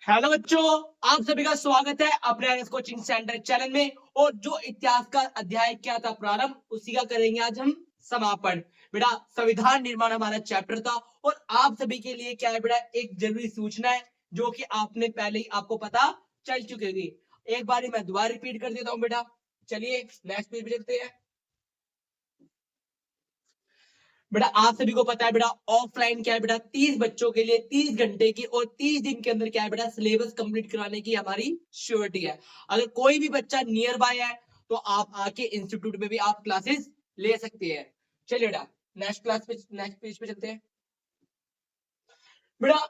Hello बच्चों, आप सभी का स्वागत है अपने आरएस कोचिंग सेंटर चैनल में। और जो इतिहास का अध्याय क्या था प्रारंभ, उसी का करेंगे आज हम समापन। बेटा संविधान निर्माण हमारा चैप्टर था और आप सभी के लिए क्या है बेटा, एक जरूरी सूचना है जो कि आपने पहले ही आपको पता चल चुकी होगी। एक बार मैं दोबारा रिपीट कर देता हूँ बेटा। चलिए नेक्स्ट पेज पे चलते हैं। बेटा आप सभी को पता है बेटा, ऑफलाइन क्या है बेटा, 30 बच्चों के लिए 30 घंटे की और 30 दिन के अंदर क्या है बेटा, सिलेबस कंप्लीट कराने की हमारी श्योरिटी है। अगर कोई भी बच्चा नियर बाय है तो आप आके इंस्टीट्यूट में भी आप क्लासेस ले सकते हैं। चलिए बेटा नेक्स्ट पेज पे चलते हैं। बेटा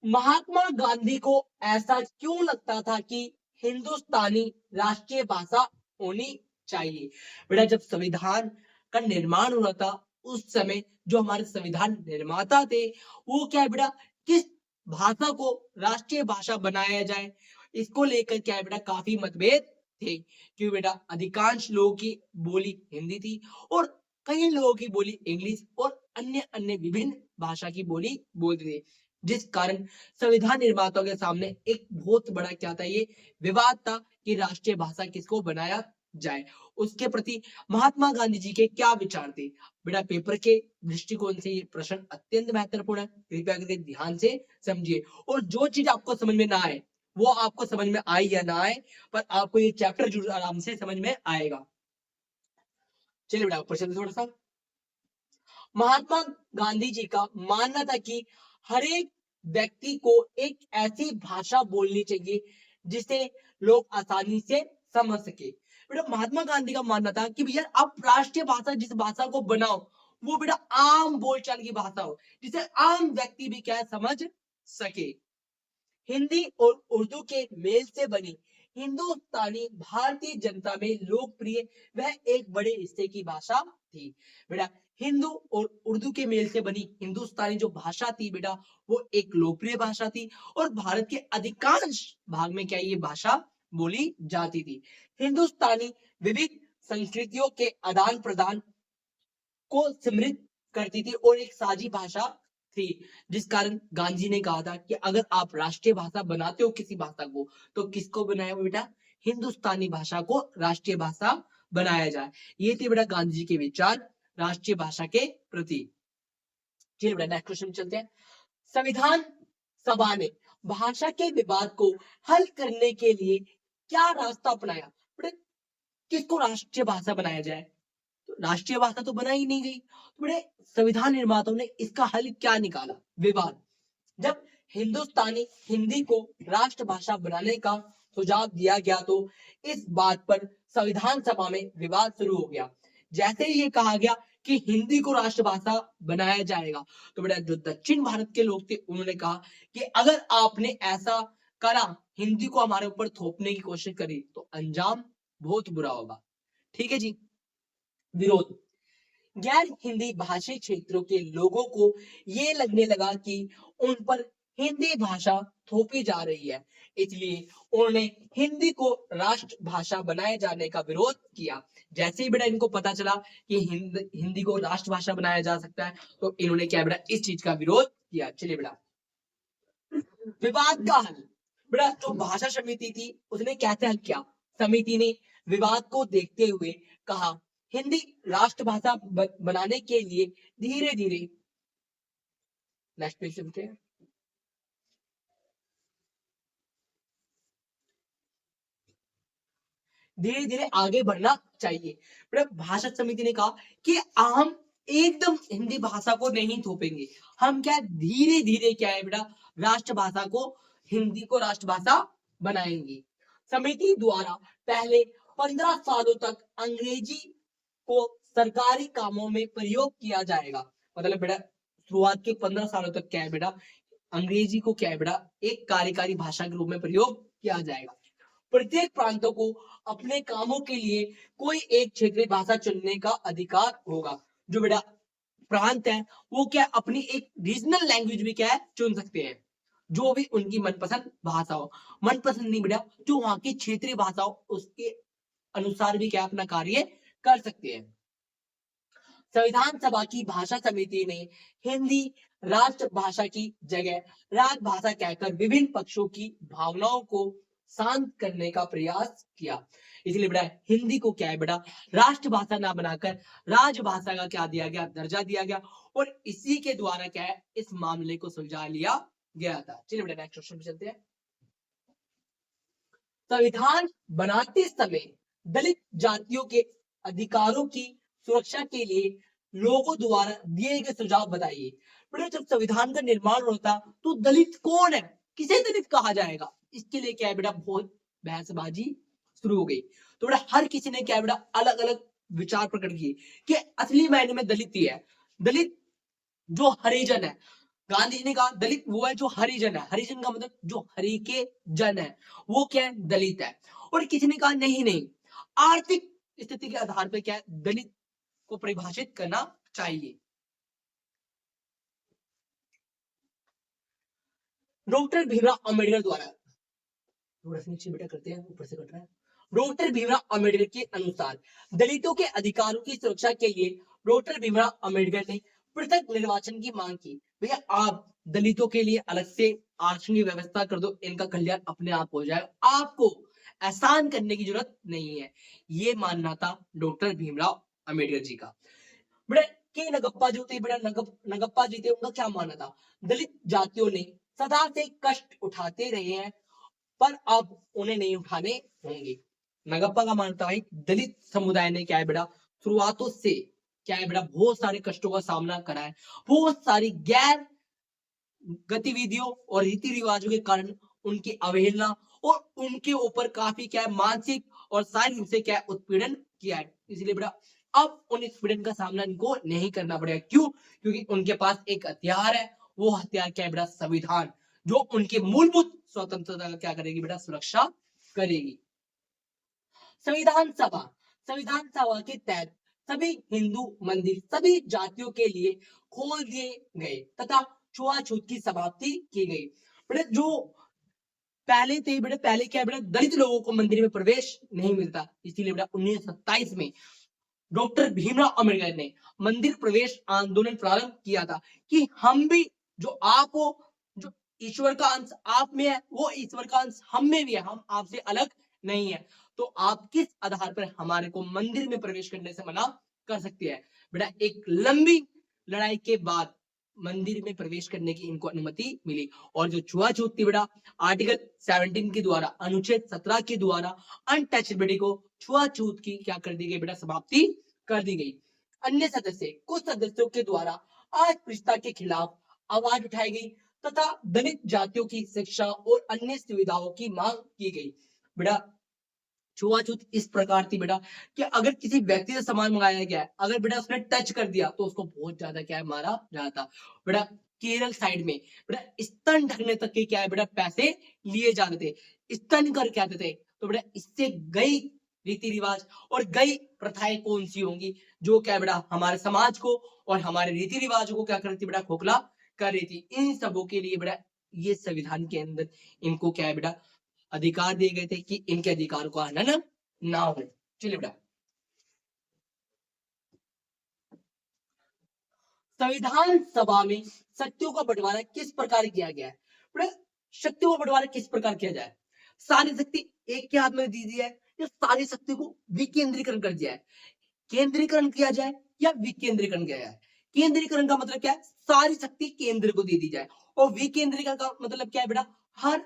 महात्मा गांधी को ऐसा क्यों लगता था कि हिंदुस्तानी राष्ट्रीय भाषा होनी चाहिए? बेटा जब संविधान का निर्माण हुआ था उस समय जो हमारे संविधान निर्माता थे वो क्या है बेटा, किस भाषा को राष्ट्रीय भाषा बनाया जाए, इसको लेकर क्या है बेटा काफी मतभेद थे। क्योंकि बेटा अधिकांश लोगों की बोली हिंदी थी और कई लोगों की बोली इंग्लिश और अन्य अन्य विभिन्न भाषा की बोली बोलते थे, जिस कारण संविधान निर्माताओं के सामने एक बहुत बड़ा क्या था, ये विवाद था कि राष्ट्रीय भाषा किसको बनाया जाए। उसके प्रति महात्मा गांधी जी के क्या विचार थे? बेटा पेपर के दृष्टिकोण से ये प्रश्न अत्यंत महत्वपूर्ण है, कृपया करके ध्यान से समझिए। और जो चीज आपको समझ में ना आए वो आपको समझ में आए या ना आए, पर आपको ये चैप्टर जरूर आराम से समझ में आएगा। चलिए बेटा ऊपर चलते थोड़ा सा। महात्मा गांधी जी का मानना था कि हर एक व्यक्ति को एक ऐसी भाषा बोलनी चाहिए जिसे लोग आसानी से समझ सके। बेटा महात्मा गांधी का मानना था कि भैया आप राष्ट्रीय भाषा जिस भाषा को बनाओ वो बेटा आम बोलचाल की भाषा हो, जिसे आम व्यक्ति भी क्या है समझ सके। हिंदी और उर्दू के मेल से बनी हिंदुस्तानी भारतीय जनता में लोकप्रिय वह एक बड़े हिस्से की भाषा थी। बेटा हिंदू और उर्दू के मेल से बनी हिंदुस्तानी जो भाषा थी बेटा, वो एक लोकप्रिय भाषा थी और भारत के अधिकांश भाग में क्या ये भाषा बोली जाती थी। हिंदुस्तानी विविध संस्कृतियों के आदान प्रदान को समृद्ध करती थी और एक साझी भाषा थी, जिस कारण गांधी ने कहा था कि अगर आप राष्ट्रीय भाषा बनाते हो किसी भाषा को तो किसको बनाया बेटा, हिंदुस्तानी भाषा को राष्ट्रीय भाषा बनाया जाए। ये थे बेटा गांधी जी के विचार राष्ट्रीय भाषा के प्रति। चलिए बेटा नेक्स्ट क्वेश्चन चलते हैं। संविधान सभा ने भाषा के विवाद को हल करने के लिए क्या रास्ता अपनाया? बेटा किसको राष्ट्रीय भाषा बनाया जाए? तो राष्ट्रीय भाषा तो बना ही नहीं गई, तो बड़े संविधान निर्माताओं ने इसका हल क्या निकाला? विवाद। जब हिंदुस्तानी हिंदी को राष्ट्रभाषा बनाने का सुझाव दिया गया तो इस बात पर संविधान सभा में विवाद शुरू हो गया। जैसे ही ये कहा गया कि हिंदी को राष्ट्रभाषा बनाया जाएगा तो बेटा जो दक्षिण भारत के लोग थे उन्होंने कहा कि अगर आपने ऐसा करा, हिंदी को हमारे ऊपर थोपने की कोशिश करी तो अंजाम बहुत बुरा होगा। ठीक है जी। विरोध। गैर हिंदी भाषी क्षेत्रों के लोगों को ये लगने लगा कि उन पर हिंदी भाषा थोपी जा रही है, इसलिए उन्होंने हिंदी को राष्ट्र भाषा बनाए जाने का विरोध किया। जैसे ही बेटा इनको पता चला कि हिंदी को राष्ट्र भाषा बनाया जा सकता है तो इन्होंने क्या बेटा इस चीज का विरोध किया। चलिए बेटा विवाद का हल। बेटा जो भाषा समिति थी उसने कैसे हल किया? समिति ने विवाद को देखते हुए कहा हिंदी राष्ट्रभाषा बनाने के लिए धीरे धीरे, नेक्स्ट पेज चलते हैं, धीरे धीरे आगे बढ़ना चाहिए। भाषा समिति ने कहा कि हम एकदम हिंदी भाषा को नहीं थोपेंगे, हम क्या धीरे धीरे क्या है बेटा राष्ट्रभाषा को, हिंदी को राष्ट्रभाषा बनाएंगे। समिति द्वारा पहले 15 सालों तक अंग्रेजी को सरकारी कामों में प्रयोग किया जाएगा। मतलब बेटा शुरुआत के 15 सालों तक क्या है बेटा, अंग्रेजी को क्या है बेटा एक कार्यकारी भाषा के रूप में प्रयोग किया जाएगा। प्रत्येक प्रांतों को अपने कामों के लिए कोई एक क्षेत्रीय भाषा चुनने का अधिकार होगा। जो बेटा प्रांत है वो क्या अपनी एक रीजनल लैंग्वेज भी क्या है चुन सकते हैं, जो भी उनकी मनपसंद भाषा हो। मनपसंद नहीं बेटा, जो वहां की क्षेत्रीय भाषा हो उसके अनुसार भी क्या अपना कार्य कर सकते हैं। संविधान सभा की भाषा समिति ने हिंदी राष्ट्रभाषा की जगह राजभाषा कहकर विभिन्न पक्षों की भावनाओं को शांत करने का प्रयास किया। इसलिए बेटा हिंदी को क्या है बेटा राष्ट्रभाषा ना बनाकर राजभाषा का क्या दिया गया, दर्जा दिया गया, और इसी के द्वारा क्या है इस मामले को सुलझा लिया गया था। चलिए बेटा नेक्स्ट क्वेश्चन पे चलते हैं। संविधान बनाते समय दलित जातियों के अधिकारों की सुरक्षा के लिए लोगों द्वारा दिए गए सुझाव बताइए। बेटा जब संविधान का निर्माण होता तो दलित कौन है, किसे दलित कहा जाएगा, इसके लिए क्या है बेटा बहुत बहसबाजी शुरू हो गई। तो बेटा हर किसी ने क्या है बेटा अलग अलग विचार प्रकट किए कि असली मायने में दलित ही है। दलित जो हरिजन है, गांधी जी ने कहा दलित वो है जो हरिजन है। हरिजन का मतलब जो हरि के जन है वो क्या है दलित है। और किसी ने कहा नहीं नहीं, आर्थिक स्थिति के आधार पर क्या है दलित को परिभाषित करना चाहिए। डॉक्टर भीमराव अम्बेडकर द्वारा, थोड़ा सा नीचे बेटा करते हैं, ऊपर से कट रहा है। डॉक्टर भीमराव अम्बेडकर के अनुसार दलितों के अधिकारों की सुरक्षा के लिए डॉक्टर भीमराव अम्बेडकर ने पृथक निर्वाचन की मांग की। भैया आप दलितों के लिए अलग से आरक्षण की व्यवस्था कर दो, इनका कल्याण अपने आप हो जाएगा, आपको एहसान करने की जरूरत नहीं है। ये मानना था डॉक्टर भीमराव अम्बेडकर जी का। बेटा के नगप्पा जो थे बेटा नगप्पा जी थे, उनका क्या मानना था, दलित जातियों ने सदा से कष्ट उठाते रहे हैं पर अब उन्हें नहीं उठाने होंगे। नगप्पा का मानता है दलित समुदाय ने क्या है बेटा शुरुआतों से क्या है बेटा बहुत सारे कष्टों का सामना करा है, बहुत सारी गैर गतिविधियों और रीति रिवाजों के कारण उनकी अवहेलना और उनके ऊपर काफी क्या है मानसिक और शारीरिक रूप से क्या है उत्पीड़न किया है। इसलिए बेटा अब उन उत्पीड़न का सामना इनको नहीं करना पड़ेगा। क्यों? क्योंकि उनके पास एक हथियार है, वो हथियार क्या है बेटा संविधान, जो उनके मूलभूत स्वतंत्रता का क्या करेगी बेटा सुरक्षा करेगी। संविधान सभा के तहत सभी हिंदू मंदिर सभी जातियों के लिए खोल दिए गए तथा छुआछूत की समाप्ति की गई। बेटा जो पहले थे बेटा पहले क्या बेटा दलित लोगों को मंदिर में प्रवेश नहीं मिलता, इसीलिए बेटा 1927 में डॉक्टर भीमराव अम्बेडकर ने मंदिर प्रवेश आंदोलन प्रारंभ किया था कि हम भी जो आप हो, जो ईश्वर का अंश आप में है वो ईश्वर का अंश हम में भी है, हम आपसे अलग नहीं है। तो आप किस आधार पर हमारे को मंदिर में प्रवेश करने से मना कर सकती है? बेटा एक लंबी लड़ाई के बाद मंदिर में प्रवेश करने की इनको अनुमति मिली। और जो छुआछूत थी बेटा आर्टिकल 17 के द्वारा अनुच्छेद 17 के द्वारा अनटचेबिलिटी को छुआछूत की क्या कर दी गई बेटा समाप्ति कर दी गई। अन्य सदस्य कुछ सदस्यों के द्वारा अस्पृश्यता के खिलाफ आवाज उठाई गई तथा दलित जातियों की शिक्षा और अन्य सुविधाओं की मांग की गई। बेटा छुआछूत इस प्रकार थी बेटा कि अगर किसी व्यक्ति से सामान मंगाया गया है, अगर बेटा उसने टच कर दिया तो उसको बहुत ज्यादा क्या है मारा जाता। बेटा केरल साइड में बेटा स्तन ढकने तक के क्या है बेटा पैसे लिए जाते थे, स्तन कर कहते थे। तो बेटा इससे गई रीति रिवाज और गई प्रथाएं कौन सी होंगी जो क्या है बेटा हमारे समाज को और हमारे रीति रिवाजों को क्या कर रही थी बेटा खोखला कर रही थी। इन सबों के लिए बेटा ये संविधान के अंदर इनको क्या है बेटा अधिकार दिए गए थे कि इनके अधिकार को हनन ना हो। चलिए बेटा संविधान सभा में शक्तियों का बंटवारा किस प्रकार किया गया है? बेटा शक्तियों का बंटवारा किस प्रकार किया जाए? सारी शक्ति एक के हाथ में दी दी है या सारी शक्ति को विकेंद्रीकरण कर दिया है? केंद्रीकरण किया जाए या विकेंद्रीकरण किया जाए? केंद्रीकरण का मतलब क्या है, सारी शक्ति केंद्र को दे दी जाए। और विकेंद्रीकरण का मतलब क्या है बेटा, हर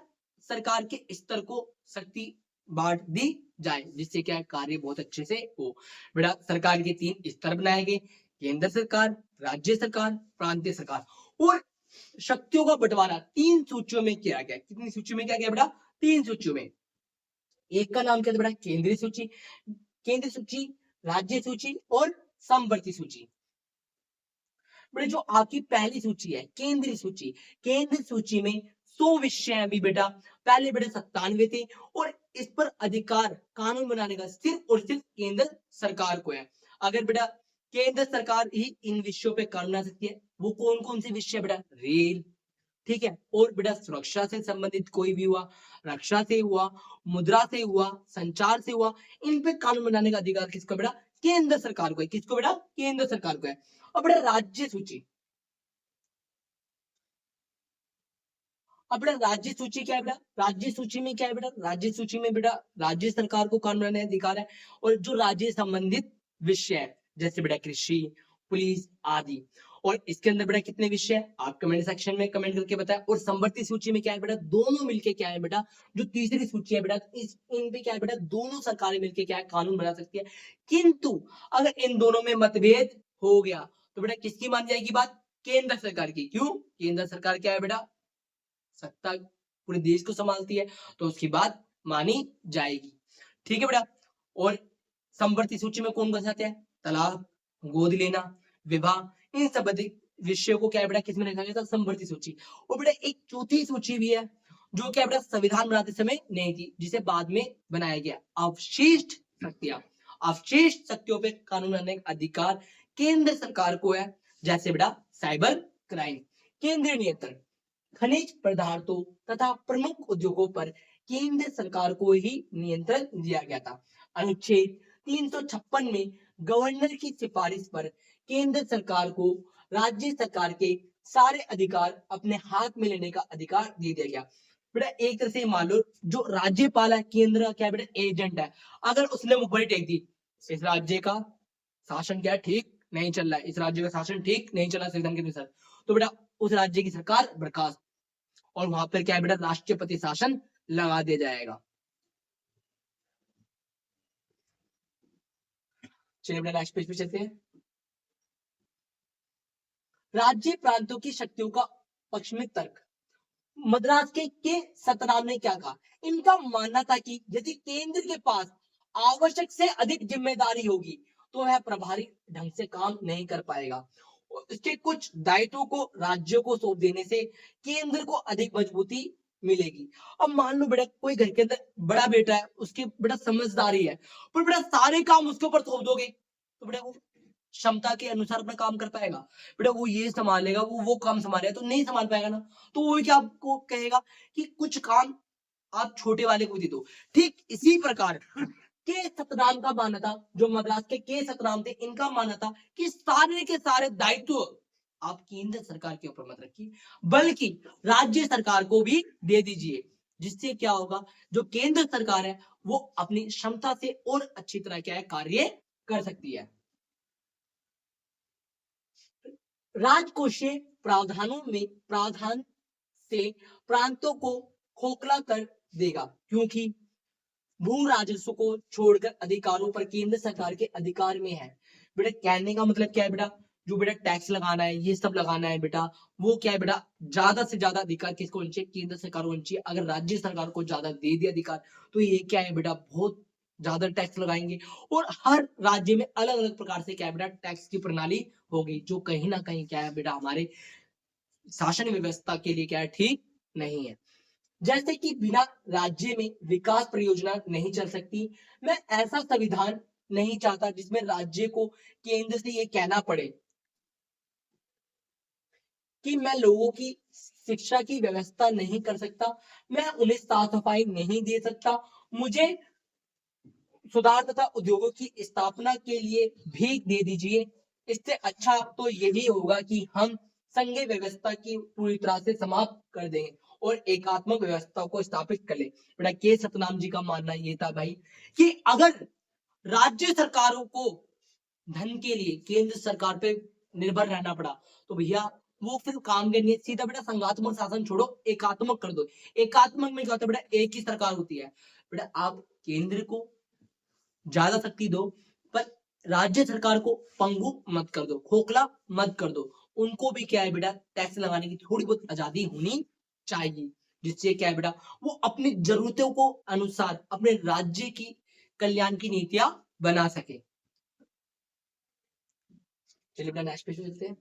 सरकार के स्तर को शक्ति बांट दी जाए जिससे क्या है कार्य बहुत अच्छे से हो। बेटा सरकार के 3 स्तर बनाए गए, केंद्र सरकार, राज्य सरकार, प्रांतीय सरकार। और शक्तियों का बंटवारा 3 सूचियों में किया गया। कितनी सूचियों में किया गया बेटा? 3 सूचियों में। एक का नाम क्या था बेटा? केंद्रीय सूची, केंद्रीय सूची, राज्य सूची और समवर्ती सूची। बेटा जो आपकी पहली सूची है केंद्रीय सूची, केंद्रीय सूची में 100 विषय भी बेटा पहले बेटा 97 थे और इस पर अधिकार कानून बनाने का सिर्फ और सिर्फ केंद्र सरकार को है। अगर बेटा केंद्र सरकार ही इन विषयों पे कानून बना सकती है, वो कौन कौन से विषय बेटा? रेल, ठीक है, और बेटा सुरक्षा से संबंधित कोई भी हुआ, रक्षा से हुआ, मुद्रा से हुआ, संचार से हुआ, इन पे कानून बनाने का अधिकार किसको बेटा? केंद्र सरकार को है। किसको बेटा? केंद्र सरकार को है। और बेटा राज्य सूची, अब बेटा राज्य सूची क्या है बेटा, राज्य सूची में क्या है बेटा, राज्य सूची में बेटा राज्य सरकार को कानून बनाने का अधिकार है, और जो राज्य संबंधित विषय है जैसे बेटा कृषि, पुलिस आदि। और इसके अंदर बेटा कितने विषय है आप कमेंट सेक्शन में कमेंट करके बताएं। और संवर्ती सूची में क्या है बेटा, दोनों मिलके क्या है बेटा, जो तीसरी सूची है बेटा, इस इन पे क्या है बेटा, दोनों सरकारें मिलके क्या है कानून बना सकती है। किंतु अगर इन दोनों में मतभेद हो गया तो बेटा किसकी मान जाएगी बात, केंद्र सरकार की। क्यों, केंद्र सरकार क्या है बेटा, सत्ता पूरे देश को संभालती है, तो उसकी बात मानी जाएगी। ठीक है बेटा। और संवर्ती सूची में कौन कौन से आते हैं, तलाक, गोद लेना, विवाह, इन संबंधित विषयों को क्या है बेटा किसमें रखा गया था, संवर्ती सूची। और बेटा एक चौथी सूची भी है जो क्या बेटा संविधान बनाते समय नहीं थी, जिसे बाद में बनाया गया, अवशिष्ट शक्तियां। अवशिष्ट शक्तियों पे कानून बनाने का अधिकार केंद्र सरकार को है, जैसे बेटा साइबर क्राइम, केंद्रीय नियंत्रण, खनिज पदार्थों तथा प्रमुख उद्योगों पर केंद्र सरकार को ही नियंत्रण दिया गया था। अनुच्छेद 356 में गवर्नर की सिफारिश पर केंद्र सरकार को राज्य सरकार के सारे अधिकार अपने हाथ में लेने का अधिकार दे दिया गया। बेटा एक तरह से मान लो जो राज्यपाल है केंद्र का क्या है बेटा, एजेंट है। अगर उसने मुखबरी टेक दी इस राज्य का शासन क्या है ठीक नहीं चल रहा है, इस राज्य का शासन ठीक नहीं चल रहा संविधान के अनुसार, तो बेटा उस राज्य की सरकार बर्खास्त, और वहां पर क्या है बेटा राष्ट्रपति शासन लगा दिया जाएगा। चलिए बेटा नेक्स्ट पेज पे चलते हैं। राज्य प्रांतों की शक्तियों का पक्ष में तर्क। मद्रास के सतनाम ने क्या कहा, इनका मानना था कि यदि केंद्र के पास आवश्यक से अधिक जिम्मेदारी होगी तो वह प्रभारी ढंग से काम नहीं कर पाएगा। इसके कुछ दायित्वों को राज्यों को सौंप देने से केंद्र को अधिक मजबूती मिलेगी। अब मान लो बेटा कोई घर के अंदर बड़ा बेटा है, उसकी बेटा समझदारी है, पर बेटा सारे काम उसके ऊपर थोप दोगे तो बेटा वो क्षमता के अनुसार अपना काम कर पाएगा, बेटा वो ये संभालेगा वो काम संभालेगा तो नहीं संभाल पाएगा ना। तो वो क्या आपको कहेगा कि कुछ काम आप छोटे वाले को दे दो। ठीक इसी प्रकार के सतनाम का मानना था, जो मद्रास के सतनाम थे, इनका मानना था कि सारे के सारे दायित्व आप केंद्र सरकार के ऊपर मत रखिए, बल्कि राज्य सरकार को भी दे दीजिए, जिससे क्या होगा, जो केंद्र सरकार है वो अपनी क्षमता से और अच्छी तरह क्या है कार्य कर सकती है। राजकोषीय प्रावधानों में प्रावधान से प्रांतों को खोखला कर देगा, क्योंकि भू राजस्व को छोड़कर अधिकारों पर केंद्र सरकार के अधिकार में है। बेटा कहने का मतलब क्या है बेटा, जो बेटा टैक्स लगाना है ये सब लगाना है बेटा, वो क्या है बेटा ज्यादा से ज्यादा अधिकार किसको होना चाहिए, केंद्र सरकार को होना चाहिए। अगर राज्य सरकार को ज्यादा दे दिया अधिकार तो ये क्या है बेटा बहुत ज्यादा टैक्स लगाएंगे, और हर राज्य में अलग अलग प्रकार से क्या है बेटा टैक्स की प्रणाली होगी, जो कहीं ना कहीं क्या है बेटा हमारे शासन व्यवस्था के लिए क्या है ठीक नहीं है। जैसे कि बिना राज्य में विकास परियोजना नहीं चल सकती, मैं ऐसा संविधान नहीं चाहता जिसमें राज्य को केंद्र से ये कहना पड़े कि मैं लोगों की शिक्षा की व्यवस्था नहीं कर सकता, मैं उन्हें साफ सफाई नहीं दे सकता, मुझे सुधार तथा उद्योगों की स्थापना के लिए भीख दे दीजिए। इससे अच्छा तो यही होगा कि हम संघीय व्यवस्था की पूरी तरह से समाप्त कर दें और एकात्मक व्यवस्था को स्थापित कर ले। बेटा के सतनाम जी का मानना ये था भाई कि अगर राज्य सरकारों को धन के लिए केंद्र सरकार पे निर्भर रहना पड़ा तो भैया वो फिर काम करनी है, सीधा बेटा संघात्मक शासन छोड़ो एकात्मक कर दो। एकात्मक में क्या होता है बेटा, एक ही सरकार होती है। बेटा आप केंद्र को ज्यादा शक्ति दो पर राज्य सरकार को पंगु मत कर दो, खोखला मत कर दो। उनको भी क्या है बेटा टैक्स लगाने की थोड़ी बहुत आजादी होनी चाहिए, जिससे क्या है बेटा वो अपनी जरूरतों को अनुसार अपने राज्य की कल्याण की नीतियां बना सके। चलिए बेटा नेक्स्ट पेज पे चलते हैं।